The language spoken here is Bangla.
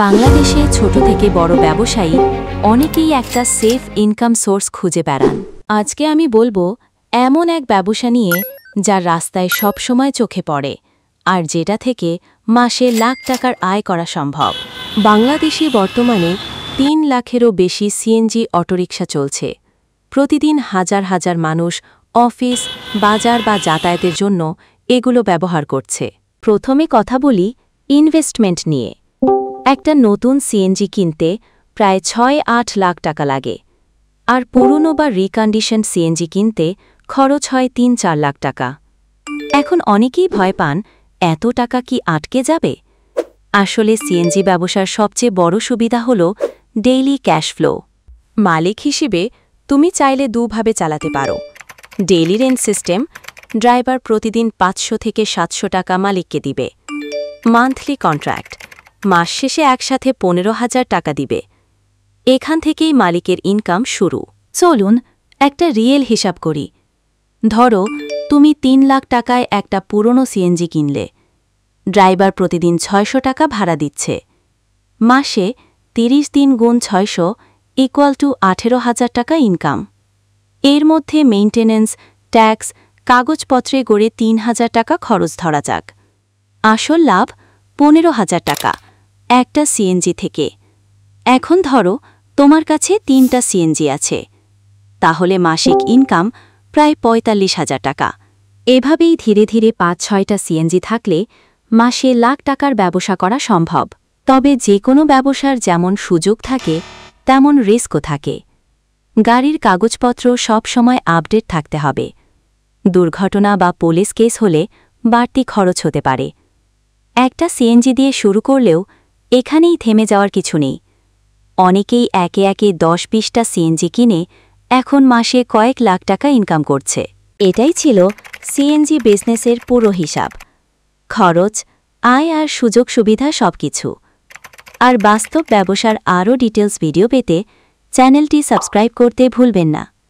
বাংলাদেশে ছোট থেকে বড় ব্যবসায়ী অনেকেই একটা সেফ ইনকাম সোর্স খুঁজে বেড়ান। আজকে আমি বলবো এমন এক ব্যবসা নিয়ে যার রাস্তায় সবসময় চোখে পড়ে আর যেটা থেকে মাসে লাখ টাকার আয় করা সম্ভব। বাংলাদেশে বর্তমানে ৩ লাখেরও বেশি সিএনজি অটোরিকশা চলছে। প্রতিদিন হাজার হাজার মানুষ অফিস, বাজার বা যাতায়াতের জন্য এগুলো ব্যবহার করছে। প্রথমে কথা বলি ইনভেস্টমেন্ট নিয়ে। একটা নতুন সিএনজি কিনতে প্রায় ৬-৮ লাখ টাকা লাগে, আর পুরনো বা রিকন্ডিশন সিএনজি কিনতে খরচ হয় ৩-৪ লাখ টাকা। এখন অনেকেই ভয় পান, এত টাকা কি আটকে যাবে? আসলে সিএনজি ব্যবসার সবচেয়ে বড় সুবিধা হল ডেইলি ক্যাশ ফ্লো। মালিক হিসেবে তুমি চাইলে দুভাবে চালাতে পারো। ডেইলি রেন্ট সিস্টেম, ড্রাইভার প্রতিদিন ৫০০ থেকে ৭০০ টাকা মালিককে দিবে। মান্থলি কন্ট্রাক্ট, মাস শেষে একসাথে ১৫,০০০ টাকা দিবে। এখান থেকেই মালিকের ইনকাম শুরু। চলুন একটা রিয়েল হিসাব করি। ধরো তুমি ৩ লাখ টাকায় একটা পুরনো সিএনজি কিনলে, ড্রাইভার প্রতিদিন ৬০০ টাকা ভাড়া দিচ্ছে। মাসে ৩০ দিন গুণ ৬০০ ইকুয়াল টু ১৮,০০০ টাকা ইনকাম। এর মধ্যে মেইনটেন্যান্স, ট্যাক্স, কাগজপত্রে গড়ে ৩,০০০ টাকা খরচ ধরা যাক। আসল লাভ ১৫,০০০ টাকা একটা সিএনজি থেকে। এখন ধরো তোমার কাছে ৩টা সিএনজি আছে, তাহলে মাসিক ইনকাম প্রায় ৪৫,০০০ টাকা। এভাবেই ধীরে ধীরে ৫-৬টা সিএনজি থাকলে মাসে লাখ টাকার ব্যবসা করা সম্ভব। তবে যে কোনো ব্যবসার যেমন সুযোগ থাকে তেমন রিস্কও থাকে। গাড়ির কাগজপত্র সব সময় আপডেট থাকতে হবে। দুর্ঘটনা বা পুলিশ কেস হলে বাড়তি খরচ হতে পারে। একটা সিএনজি দিয়ে শুরু করলেও এখানেই থেমে যাওয়ার কিছু নেই। অনেকেই একে একে ১০-২০টা সিএনজি কিনে এখন মাসে কয়েক লাখ টাকা ইনকাম করছে। এটাই ছিল সিএনজি বিজনেসের পুরো হিসাব। খরচ, আয় আর সুযোগ সুবিধা সবকিছু। আর বাস্তব ব্যবসার আরও ডিটেলস ভিডিও পেতে চ্যানেলটি সাবস্ক্রাইব করতে ভুলবেন না।